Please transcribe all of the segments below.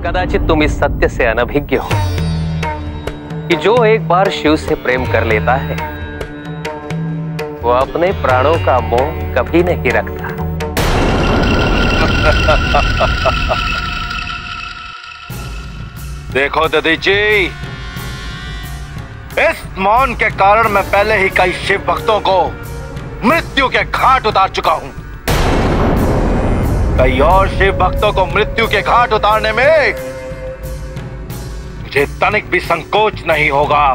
कदाचित तुम इस सत्य से अनभिज्ञ हो कि जो एक बार शिव से प्रेम कर लेता है वो अपने प्राणों का मोह कभी नहीं रखता। देखो दधी जी, इस मौन के कारण मैं पहले ही कई शिव भक्तों को मृत्यु के घाट उतार चुका हूं। कई और शिव भक्तों को मृत्यु के घाट उतारने में मुझे तनिक भी संकोच नहीं होगा।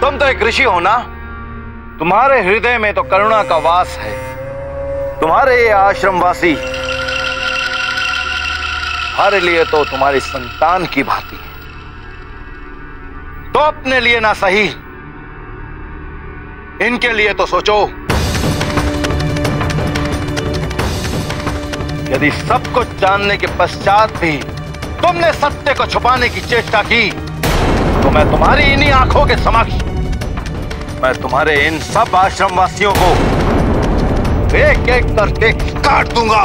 तुम तो एक ऋषि हो ना, तुम्हारे हृदय में तो करुणा का वास है। तुम्हारे ये आश्रमवासी हमारे लिए तो तुम्हारी संतान की भांति है। तो अपने लिए ना सही, इनके लिए तो सोचो। यदि सब कुछ जानने के पश्चात भी तुमने सत्य को छुपाने की चेष्टा की तो मैं तुम्हारी इन्हीं आंखों के समक्ष मैं तुम्हारे इन सब आश्रमवासियों को एक एक करके काट दूंगा।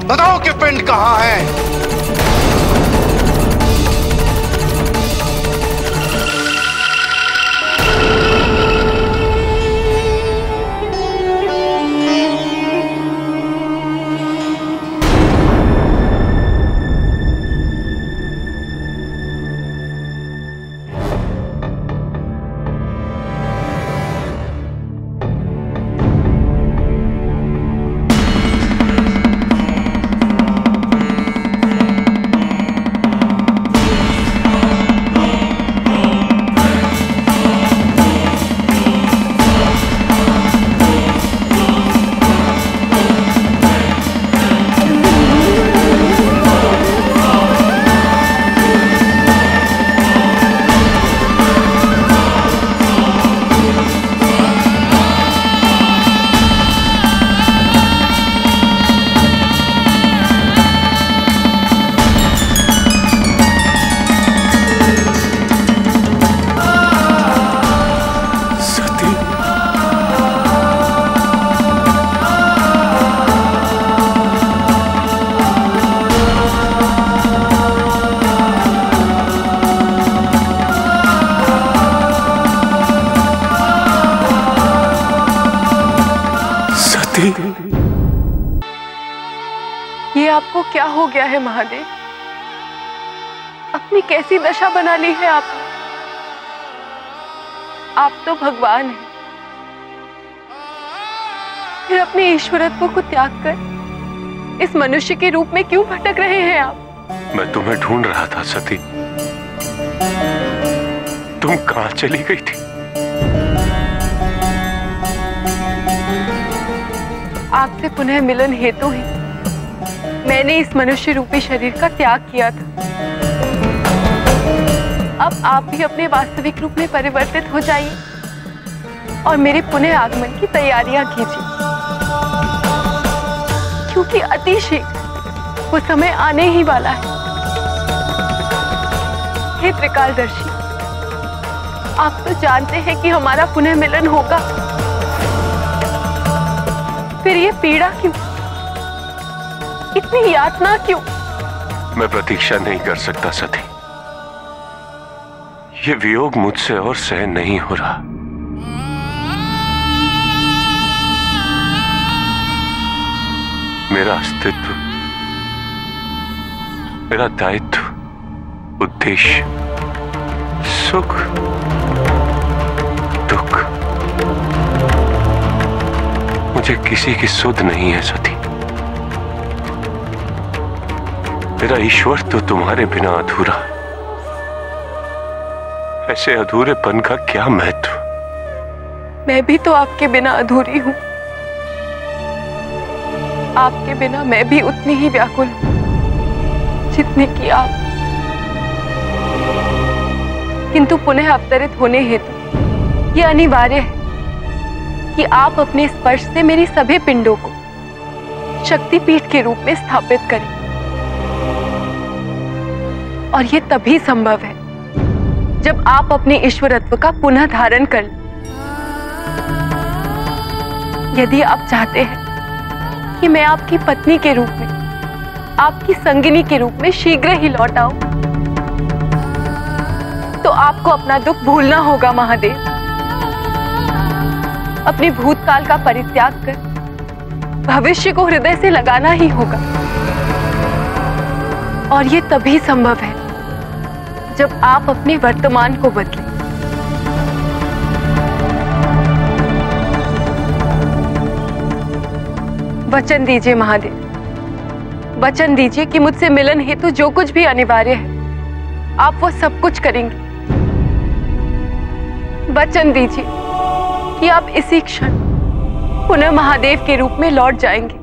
बताओ कि पिंड कहां है? ये आपको क्या हो गया है महादेव? अपनी कैसी दशा बना ली है आपने? आप तो भगवान हैं, फिर अपने ईश्वरत्व को त्याग कर इस मनुष्य के रूप में क्यों भटक रहे हैं आप? मैं तुम्हें ढूंढ रहा था सती, तुम कहां चली गई थी? आपसे पुनः मिलन हेतु ही मैंने इस मनुष्य रूपी शरीर का त्याग किया था। अब आप भी अपने वास्तविक रूप में परिवर्तित हो जाइए और मेरे पुनः आगमन की तैयारियां कीजिए, क्योंकि अति शीघ्र वो समय आने ही वाला है। हे त्रिकालदर्शी, आप तो जानते हैं कि हमारा पुनः मिलन होगा, फिर ये पीड़ा क्यों, इतनी यातना क्यों? मैं प्रतीक्षा नहीं कर सकता सती, ये वियोग मुझसे और सहन नहीं हो रहा। मेरा अस्तित्व, मेरा दायित्व, उद्देश्य, सुख, दुख, मुझे किसी की सुध नहीं है सती। मेरा ईश्वर तो तुम्हारे बिना अधूरा। ऐसे अधूरेपन का क्या महत्व? मैं भी तो आपके बिना अधूरी हूं। आपके बिना मैं भी उतनी ही व्याकुल हूं जितने की आप। किंतु पुनः अवतरित होने हेतु यह अनिवार्य है कि आप अपने स्पर्श से मेरी सभी पिंडों को शक्तिपीठ के रूप में स्थापित करें, और यह तभी संभव है जब आप अपने ईश्वरत्व का पुनः धारण कर लें। यदि आप चाहते हैं कि मैं आपकी पत्नी के रूप में, आपकी संगिनी के रूप में शीघ्र ही लौट आऊं, तो आपको अपना दुख भूलना होगा महादेव। अपने भूतकाल का परित्याग कर भविष्य को हृदय से लगाना ही होगा, और ये तभी संभव है जब आप अपने वर्तमान को बदलें। वचन दीजिए महादेव, वचन दीजिए कि मुझसे मिलन हेतु जो कुछ भी अनिवार्य है आप वो सब कुछ करेंगे। वचन दीजिए कि आप इसी क्षण पुनः महादेव के रूप में लौट जाएंगे।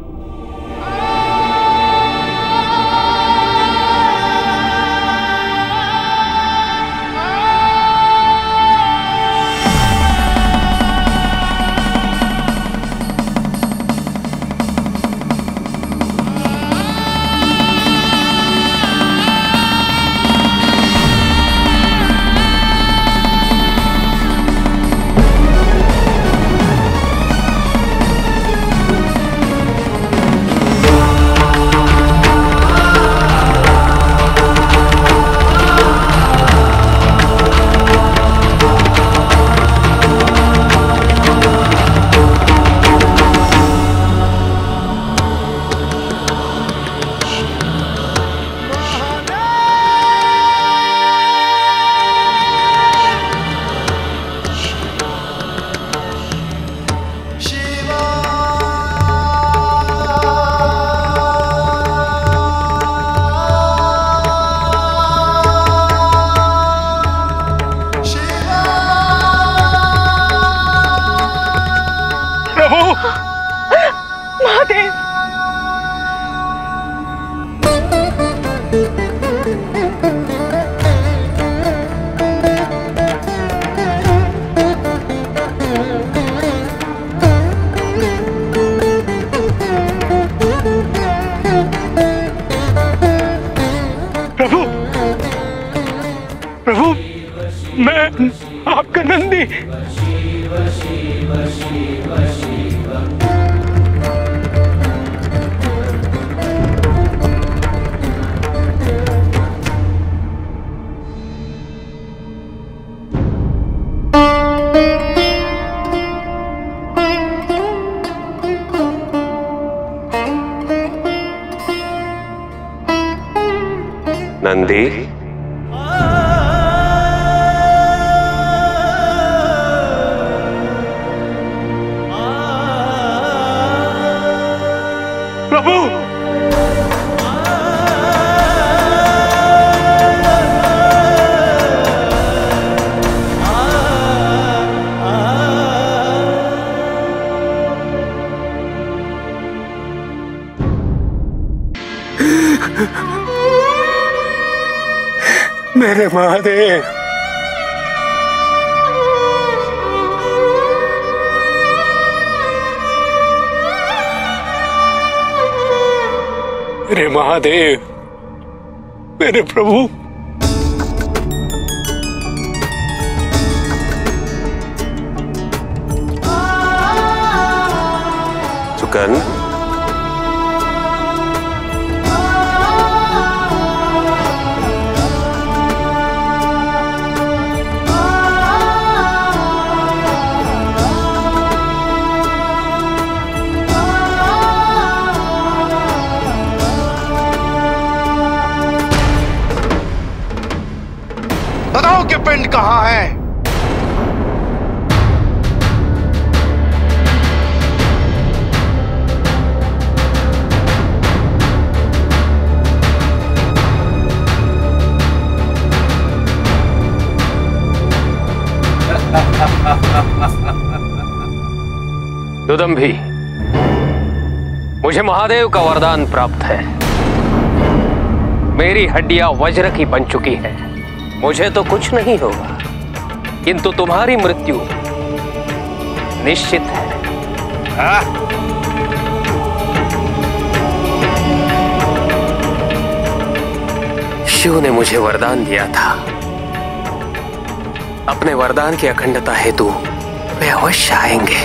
महादेव, प्रभु, प्रभु, मैं आपका नंदी। नंदी, प्रभु, मेरे महादेव, मेरे महादेव, मेरे प्रभु, सुकन, बताओ कि पिंड कहां है? दुदंभी, मुझे महादेव का वरदान प्राप्त है। मेरी हड्डियां वज्र की बन चुकी है। मुझे तो कुछ नहीं होगा, किंतु तुम्हारी मृत्यु निश्चित है। शिव ने मुझे वरदान दिया था। अपने वरदान की अखंडता हेतु वे अवश्य आएंगे।